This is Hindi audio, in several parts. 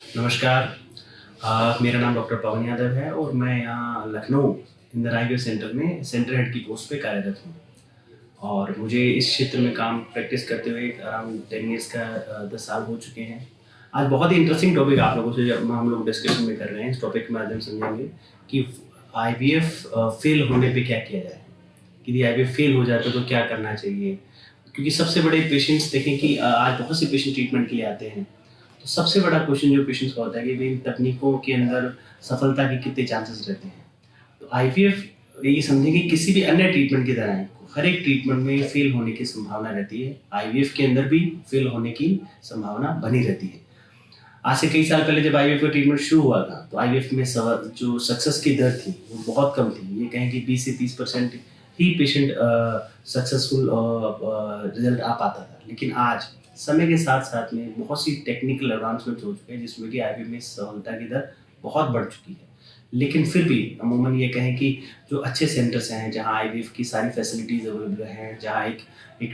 नमस्कार। मेरा नाम डॉक्टर पवन यादव है और मैं यहाँ लखनऊ इंदिरा आईवीएफ सेंटर में सेंटर हेड की पोस्ट पे कार्यरत हूँ। और मुझे इस क्षेत्र में काम प्रैक्टिस करते हुए अराउंड 10 इयर्स का 10 साल हो चुके हैं। आज बहुत ही इंटरेस्टिंग टॉपिक आप लोगों से हम लोग डिस्कशन में कर रहे हैं। इस टॉपिक के माध्यम से समझेंगे कि आईवीएफ फेल होने पे क्या किया जाए। यदि आईवीएफ फेल हो जाता है तो क्या करना चाहिए? क्योंकि सबसे बड़े पेशेंट्स देखें कि आज बहुत से पेशेंट ट्रीटमेंट के लिए आते हैं। तो सबसे बड़ा क्वेश्चन जो पेशेंट्स का होता है कि भाई इन तकनीकों के अंदर सफलता के कितने चांसेस रहते हैं। तो आईवीएफ ये समझें कि किसी भी अन्य ट्रीटमेंट की तरह है, हर एक ट्रीटमेंट में फेल होने की संभावना रहती है। आईवीएफ के अंदर भी फेल होने की संभावना बनी रहती है। आज से कई साल पहले जब आईवीएफ का ट्रीटमेंट शुरू हुआ था तो आईवीएफ में जो सक्सेस की दर थी वो बहुत कम थी। ये कहें कि 20 से 30% ही पेशेंट सक्सेसफुल रिजल्ट आ पाता था। लेकिन आज समय के साथ साथ में बहुत सी टेक्निकल एडवांसमेंट हो चुके हैं जिसमें कि आईवीएफ में सफलता की दर बहुत बढ़ चुकी है। लेकिन फिर भी अमूमन ये कहें कि जो अच्छे सेंटर्स हैं जहाँ आईवीएफ की सारी फैसिलिटीज़ अवेलेबल हैं, जहाँ एक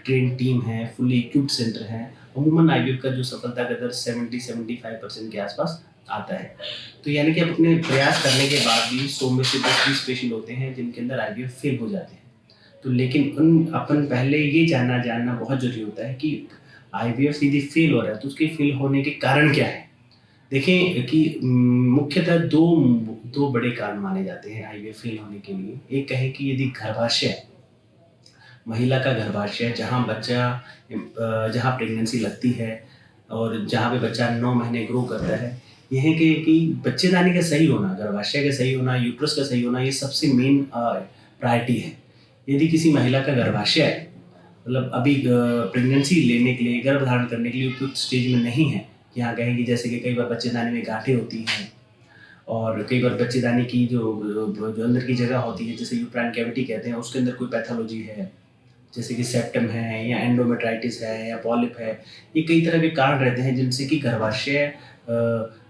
ट्रेन टीम है, फुली इक्विप्ड सेंटर है, अमूमन आईवीएफ का जो सफलता का दर 70-75% के आसपास आता है। तो यानी कि अब अपने प्रयास करने के बाद भी 100 में से 10-20 पेशेंट होते हैं जिनके अंदर आईवीएफ फेल हो जाते हैं। तो लेकिन अपन पहले ये जानना बहुत ज़रूरी होता है कि आईवीएफ यदि फेल हो रहा है तो उसके फेल होने के कारण क्या है। देखें कि मुख्यतः दो बड़े कारण माने जाते हैं आईवीएफ फेल होने के लिए। एक कहें कि यदि गर्भाशय, महिला का गर्भाशय जहाँ जहाँ प्रेगनेंसी लगती है और जहाँ पे बच्चा 9 महीने ग्रो करता है, यह कि बच्चेदानी का सही होना, गर्भाशय का सही होना, यूट्रस का सही होना, ये सबसे मेन प्रायोरिटी है। यदि किसी महिला का गर्भाशय मतलब अभी प्रेगनेंसी लेने के लिए, गर्भ धारण करने के लिए उपयुक्त स्टेज में नहीं है, यहाँ कहेंगे जैसे कि कई बार बच्चेदानी में गांठें होती हैं और कई बार बच्चेदानी की जो अंदर की जगह होती है जिसे यूट्राइन कैविटी कहते हैं, उसके अंदर कोई पैथोलॉजी है जैसे कि सेप्टम है या एंडोमेट्राइटिस है या पॉलिप है। ये कई तरह के कारण रहते हैं जिनसे कि गर्भाशय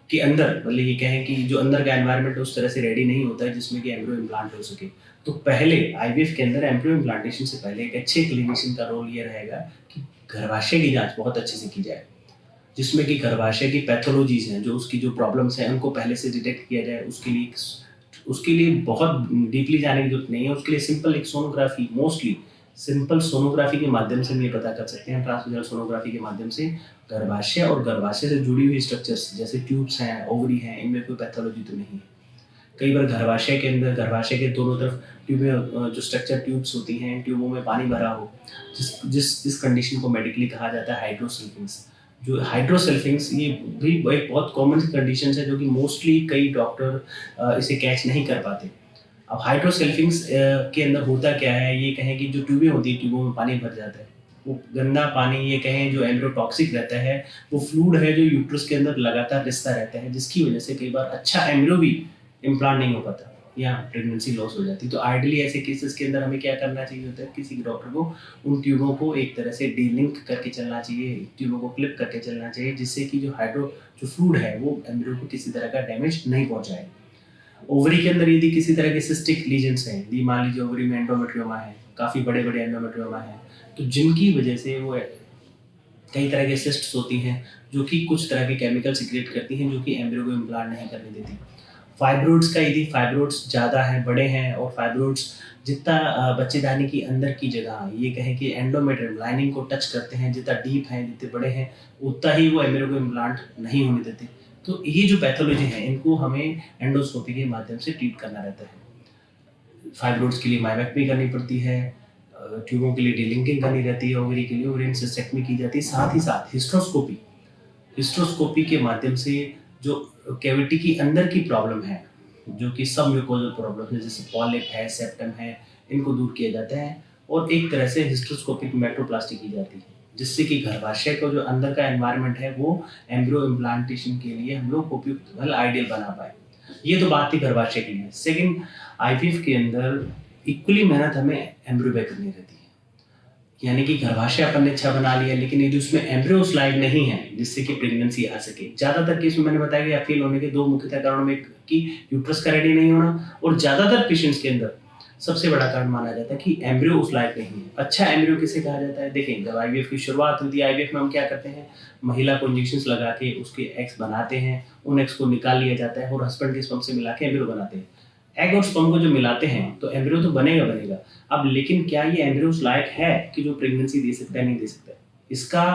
के अंदर मतलब ये कहें कि जो अंदर का एनवायरनमेंट उस तरह से रेडी नहीं होता है जिसमें कि एम्ब्रियो इम्प्लांट हो सके। तो पहले आईवीएफ के अंदर एम्ब्रियो इम्प्लांटेशन से पहले एक अच्छे क्लिनिशियन का रोल ये रहेगा कि गर्भाशय की जांच बहुत अच्छे से की जाए, जिसमें कि गर्भाशय की पैथोलॉजीज हैं, जो उसकी जो प्रॉब्लम्स हैं उनको पहले से डिटेक्ट किया जाए। उसके लिए बहुत डीपली जाने की जरूरत नहीं है। उसके लिए सिंपल एक सोनोग्राफी, मोस्टली सिंपल सोनोग्राफी के माध्यम से हम ये पता कर सकते हैं, ट्रांसवेजल सोनोग्राफी के माध्यम से गर्भाशय और गर्भाशय से जुड़ी हुई स्ट्रक्चर्स जैसे ट्यूब्स हैं, ओवरी हैं, इनमें कोई पैथोलॉजी तो नहीं है। कई बार गर्भाशय के अंदर, गर्भाशय के दोनों तरफ ट्यूबें, जो स्ट्रक्चर ट्यूब्स होती हैं, ट्यूबों में पानी भरा हो, जिस कंडीशन को मेडिकली कहा जाता है हाइड्रोसल्फिंग्स। जो हाइड्रोसल्फिंग्स ये भी एक बहुत कॉमन कंडीशन है जो कि मोस्टली कई डॉक्टर इसे कैच नहीं कर पाते। अब हाइड्रोसल्फिंग्स के अंदर होता क्या है, ये कहें कि जो ट्यूबें होती हैं, ट्यूबों में पानी भर जाता है, वो गंदा पानी, ये कहें जो एम्ब्रियोटॉक्सिक रहता है, वो फ्लूइड है जो यूट्रस के अंदर लगातार रिसता रहता है, जिसकी वजह से कई बार अच्छा एम्ब्रियो भी इम्प्लांट नहीं हो पाता या प्रेगनेंसी लॉस हो जाती है। तो आइडियली ऐसे केसेस के अंदर हमें क्या करना चाहिए होता है, किसी डॉक्टर को उन ट्यूबों को एक तरह से डीलिंक करके चलना चाहिए, ट्यूबों को क्लिप करके चलना चाहिए, जिससे कि जो फ्लूइड है वो एम्ब्रियो को किसी तरह का डैमेज नहीं पहुंचाए। ओवरी के अंदर यदि किसी तरह के सिस्टिक लीजन्स हैं, यदि मान लीजिए ओवरी में एंडोमेट्रियोमा है, काफ़ी बड़े बड़े एंडोमेट्रियोमा है, तो जिनकी वजह से वो कई तरह के सिस्ट्स होती हैं जो कि कुछ तरह के केमिकल सिक्रेट करती हैं जो कि एम्ब्रियो को इम्प्लांट नहीं करने देती। फाइब्रोइड्स का, यदि फाइब्रोइड्स ज़्यादा हैं, बड़े हैं, और फाइब्रोइड्स जितना बच्चेदानी की अंदर की जगह, ये कहें कि एंडोमेट्रियम लाइनिंग को टच करते हैं, जितना डीप हैं, जितने बड़े हैं, उतना ही वो एम्ब्रियो को इम्प्लांट नहीं होने देते। तो ये जो पैथोलॉजी है इनको हमें एंडोस्कोपी के माध्यम से ट्रीट करना रहता है। फाइब्रोइड्स के लिए माइवेक्टमी करनी पड़ती है, ट्यूबों के लिए डीलिंकिंग करनी रहती है, ओवरी के लिए ओवरियन सिस्टेक्टमी की जाती है। साथ ही साथ हिस्ट्रोस्कोपी के माध्यम से जो कैविटी की अंदर की प्रॉब्लम है, जो कि सब म्यूकोजल प्रॉब्लम है, जैसे पॉलिप है, सेप्टम है, इनको दूर किया जाता है। और एक तरह से हिस्ट्रोस्कोपिक मेट्रोप्लास्टी की जाती है, जिससे कि गर्भाशय का जो अंदर का एनवायरनमेंट है वो एम्ब्रियो इम्प्लांटेशन के लिए हम लोग उपयुक्त मतलब आइडियल बना पाए। ये तो बात थी गर्भाशय के लिए। सेकंड, आईवीएफ के अंदर इक्वली मेहनत हमें एम्ब्रियो पे करनी रहती है। यानी कि गर्भाशय अपन ने अच्छा बना लिया, लेकिन यदि उसमें एम्ब्रियो स्लाइड नहीं है जिससे कि प्रेगनेंसी आ सके। ज़्यादातर केस में मैंने बताया कि फेल होने के दो मुख्यतः कारणों में कि यूट्रस का रेडी नहीं होना, और ज़्यादातर पेशेंट्स के अंदर सबसे बड़ा कारण माना जाता है कि एम्ब्रियो उस लायक नहीं है। अच्छा एम्ब्रियो किसे कहा जाता है? देखिए, जब आईवीएफ की शुरुआत हुई थी, आईवीएफ में हम क्या करते हैं, महिला को इंजेक्शंस लगा के उसके एग्स बनाते हैं, उन एग्स को निकाल लिया जाता है और हस्बैंड के स्पर्म से मिला के एम्ब्रियो बनाते हैं। एग और स्पर्म को जो मिलाते हैं तो एम्ब्रियो तो बनेगा। अब लेकिन क्या ये एम्ब्रियो उस लायक है कि जो प्रेगनेंसी दे सकता है? नहीं दे सकता है। इसका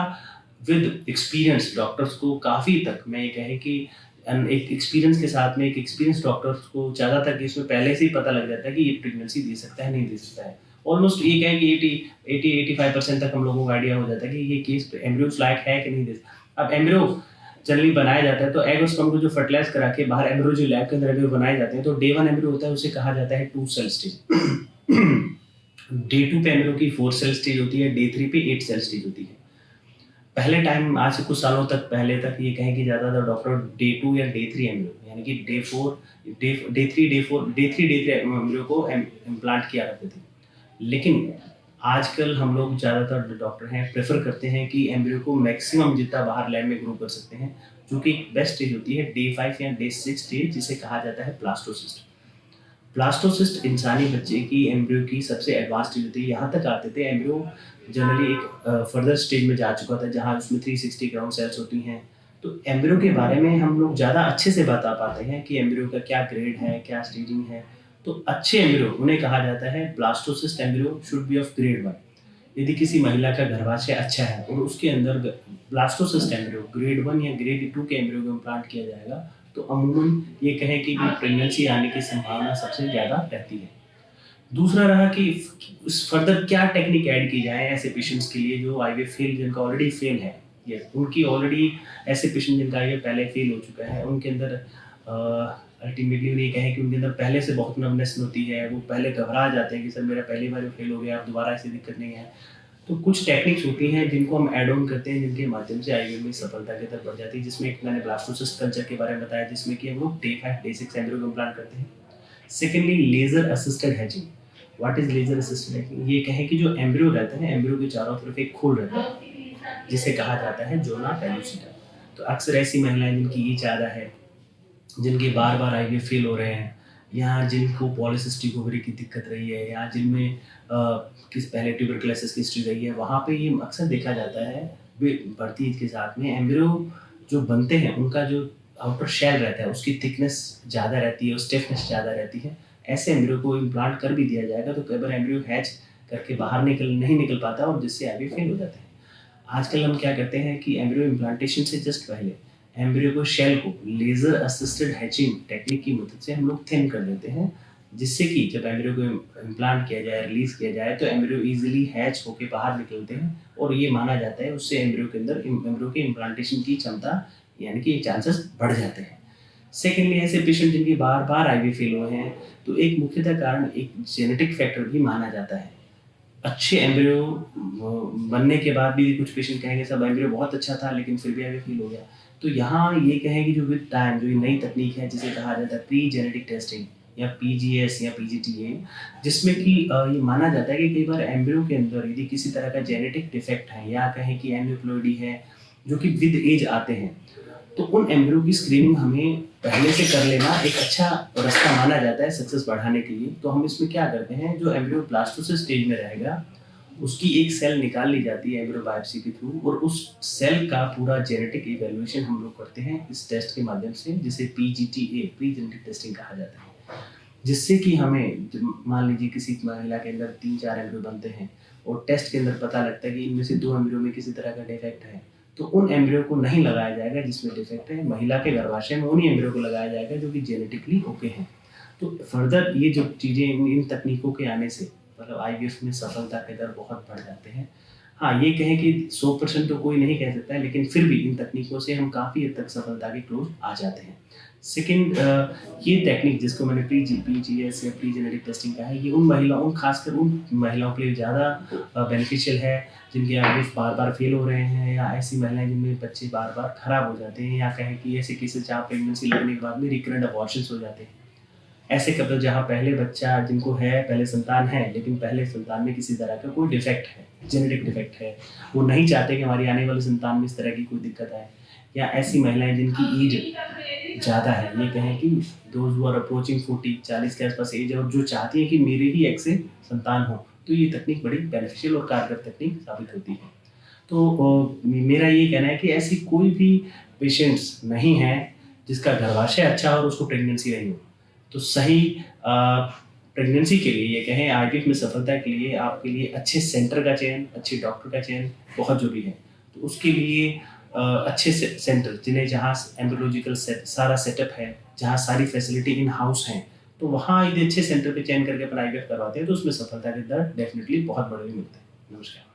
विद एक्सपीरियंस डॉक्टर्स को काफ़ी तक, मैं ये कहें कि एक एक्सपीरियंस के साथ में एक एक्सपीरियंस डॉक्टर्स को ज़्यादातर केस में पहले से ही पता लग जाता है कि ये प्रेगनेंसी दे सकता है, नहीं दे सकता है। ऑलमोस्ट ये कहें कि 80-85% तक हम लोगों को आइडिया हो जाता है कि ये केस एम्ब्रियो उस लायक है कि नहीं दे सकता। अब एम्ब्रियो जनरली बनाया जाता है तो एग और स्पर्म को जो फर्टिलाइज करा के बाहर एम्ब्रियो जो लैब के अंदर एम्ब्रियो बनाए जाते हैं, तो डे 1 एम्ब्रियो होता है, उसे कहा जाता है 2 सेल स्टेज। डे 2 पे एम्ब्रियो की 4 सेल स्टेज होती है, डे 3 पे 8 सेल स्टेज होती है। पहले टाइम, आज से कुछ सालों तक पहले तक ये कहें कि ज़्यादातर डॉक्टर डे 2 या डे 3 एम्ब्रियो, यानी कि डे 3 एम्ब्रियो को इम्प्लांट किया करते थे। लेकिन आजकल हम लोग ज़्यादातर डॉक्टर हैं प्रेफर करते हैं कि एम्ब्रियो को मैक्सिमम जितना बाहर लैब में ग्रो कर सकते हैं, जो कि एक बेस्ट स्टेज होती है डे 5 या डे 6 स्टेज, जिसे कहा जाता है ब्लास्टोसिस्ट। ब्लास्टोसिस्ट इंसानी बच्चे की एम्ब्रियो की सबसे एडवांस स्टेज होती है। यहाँ तक आते थे एम्ब्रियो जनरली एक फर्दर स्टेज में जा चुका था, जहाँ उसमें 360 ग्राउंड सेल्स होती हैं। तो एम्ब्रियो के बारे में हम लोग ज़्यादा अच्छे से बता पाते हैं कि एम्ब्रियो का क्या ग्रेड है, क्या स्टेजिंग है। तो अच्छे एम्ब्रियो उन्हें कहा जाता है blastocyst embryo should be of grade 1। यदि किसी महिला का गर्भाशय अच्छा है और उसके अंदर ब्लास्टोसिस्ट एम्ब्रियो ग्रेड 1 या ग्रेड 2 के एम्ब्रियो को इम्प्लांट किया जाएगा, तो अमूमन ये कहें कि प्रेगनेंसी आने की संभावना सबसे ज़्यादा रहती है। दूसरा रहा कि उस फर्दर क्या टेक्निक ऐड की जाए ऐसे पेशेंट्स के लिए जो आईवीएफ फेल, जिनका ऑलरेडी फेल है, या उनकी ऑलरेडी ऐसे पेशेंट जिनका आईवीएफ पहले फेल हो चुका है, उनके अंदर अल्टीमेटली ये कहें कि उनके अंदर पहले से बहुत नर्वसनेस होती है, वो पहले घबरा जाते हैं कि सर मेरा पहली बार फेल हो गया, अब दोबारा ऐसी दिक्कत नहीं है। तो कुछ टेक्निक्स होती हैं जिनको हम ऐड ऑन करते हैं, जिनके माध्यम से आईवीएफ में सफलता की तरफ बढ़ जाती है, जिसमें एक मैंने ब्लास्टोसिस्ट कल्चर के बारे में बताया, जिसमें कि हम लोग डे 5 डे 6 एम्ब्रियो को इम्प्लांट करते हैं। Secondly, laser assisted hatching. What is laser assisted hatching? ये कहें कि जो एम्ब्रियो रहता है, एम्ब्रियो के चारों तरफ एक खोल रहता है, जिसे कहा जाता है जोना पेलुसिटा। तो अक्सर ऐसी महिलाएं जिनकी ये ज़्यादा है, जिनके बार बार आईवीएफ फेल हो रहे हैं, या जिनको पॉलीसिस्टिक ओवरी की दिक्कत रही है, या जिनमें किस पहले ट्यूबरकुलोसिस की हिस्ट्री रही है, वहाँ पे ये अक्सर देखा जाता है बढ़ती एज के साथ में एम्ब्रियो जो बनते हैं उनका जो आउटर शेल रहता है उसकी थिकनेस ज़्यादा रहती है और स्टिफनेस ज़्यादा रहती है। ऐसे एम्ब्रियो को इम्प्लांट कर भी दिया जाएगा तो कई बार एम्ब्रियो हैच करके बाहर नहीं निकल पाता और जिससे आईवीएफ फेल हो जाते हैं। आजकल हम क्या करते हैं कि एम्ब्रियो इम्प्लांटेशन से जस्ट पहले एम्ब्रियो को शेल को लेज़र असिस्टेड हैचिंग टेक्निक की मदद से हम लोग थिन कर देते हैं, जिससे कि जब एम्ब्रियो को इम्प्लांट किया जाए, रिलीज़ किया जाए, तो एम्ब्रियो ईजिली हैच होकर बाहर निकलते हैं और ये माना जाता है उससे एम्ब्रियो के अंदर एम्ब्रियो के इम्प्लांटेशन की क्षमता यानी कि चांसेस बढ़ जाते हैं। सेकेंडली, ऐसे पेशेंट जिनकी बार बार आईवीएफ फेल हुए हैं, तो एक मुख्यतः कारण एक जेनेटिक फैक्टर भी माना जाता है। अच्छे एम्ब्रियो बनने के बाद भी कुछ पेशेंट कहेंगे सब एम्ब्रियो बहुत अच्छा था लेकिन फिर भी आईवीएफ फेल हो गया। तो यहाँ ये कहें कि जो विद टाइम जो ये नई तकनीक है जिसे कहा जाता है प्री जेनेटिक टेस्टिंग या पीजीएस या पीजीटीए, जिसमें कि ये माना जाता है कि कई बार एम्ब्रियो के अंदर यदि किसी तरह का जेनेटिक डिफेक्ट है या कहें कि एन्यूप्लॉइडी है जो कि विद एज आते हैं, तो उन एम्ब्रियो की स्क्रीनिंग हमें पहले से कर लेना एक अच्छा रास्ता माना जाता है सक्सेस बढ़ाने के लिए। तो हम इसमें क्या करते हैं, जो एम्ब्रियो ब्लास्टोसिस स्टेज में रहेगा उसकी एक सेल निकाल ली जाती है एम्ब्रियो बायोप्सी के थ्रू और उस सेल का पूरा जेनेटिक इवैल्यूएशन हम लोग करते हैं इस टेस्ट के माध्यम से, जिसे पीजीटीए प्री जेनेटिक टेस्टिंग कहा जाता है। जिससे कि हमें मान लीजिए किसी महिला के अंदर 3-4 एम्ब्रियो बनते हैं और टेस्ट के अंदर पता लगता है कि इनमें से 2 एम्ब्रियो में किसी तरह का डिफेक्ट है, तो उन एम्ब्रियो को नहीं लगाया जाएगा जिसमें डिफेक्ट है, महिला के गर्भाशय में उन्हीं एम्ब्रियो को लगाया जाएगा जो कि जेनेटिकली ओके हैं। तो फर्दर ये जो चीज़ें इन तकनीकों के आने से मतलब आईवीएफ में सफलता के दर बहुत बढ़ जाते हैं। हाँ, ये कहें कि 100% तो कोई नहीं कह सकता है, लेकिन फिर भी इन तकनीकों से हम काफ़ी हद तक सफलता के क्लोज आ जाते हैं। सेकेंड, ये टेक्निक जिसको मैंने पीजीएस या प्री जेनेटिक टेस्टिंग कहा है, ये खासकर उन महिलाओं के लिए ज़्यादा बेनिफिशियल है जिनके आईवीएफ बार बार फेल हो रहे हैं, या ऐसी महिलाएं जिनमें बच्चे बार बार खराब हो जाते हैं, या कहें कि ऐसे केसेस जहाँ प्रेगनेंसी लगने के बाद में रिकरेंट अबॉर्शंस हो जाते हैं। ऐसे कपल जहाँ पहले बच्चा जिनको है, पहले संतान है, लेकिन पहले संतान में किसी तरह का कोई डिफेक्ट है, जेनेटिक डिफेक्ट है, वो नहीं चाहते कि हमारी आने वाली संतान में इस तरह की कोई दिक्कत आए, या ऐसी महिलाएं जिनकी एज ज़्यादा है, ये कहें कि दोज़ हू आर अप्रोचिंग 40 40 के आस-पास एज है और जो चाहती हैं कि मेरे ही एग से संतान हो, तो ये तकनीक बड़ी बेनिफिशियल और कारगर तकनीक साबित होती है। तो मेरा ये कहना है कि ऐसी कोई भी पेशेंट्स नहीं है जिसका गर्भाशय अच्छा हो और उसको प्रेगनेंसी रही हो। तो सही प्रेगनेंसी के लिए ये कहें आईवीएफ में सफलता के लिए आपके लिए अच्छे सेंटर का चयन, अच्छे डॉक्टर का चयन बहुत ज़रूरी है। तो उसके लिए अच्छे सेंटर जिन्हें जहाँ एम्ब्रियोलॉजिकल सारा सेटअप है, जहाँ सारी फैसिलिटी इन हाउस हैं, तो वहाँ यदि अच्छे सेंटर पे चयन करके अपन आईवीएफ करवाते हैं तो उसमें सफलता के दर डेफिनिटली बहुत बड़े मिलते हैं। नमस्कार।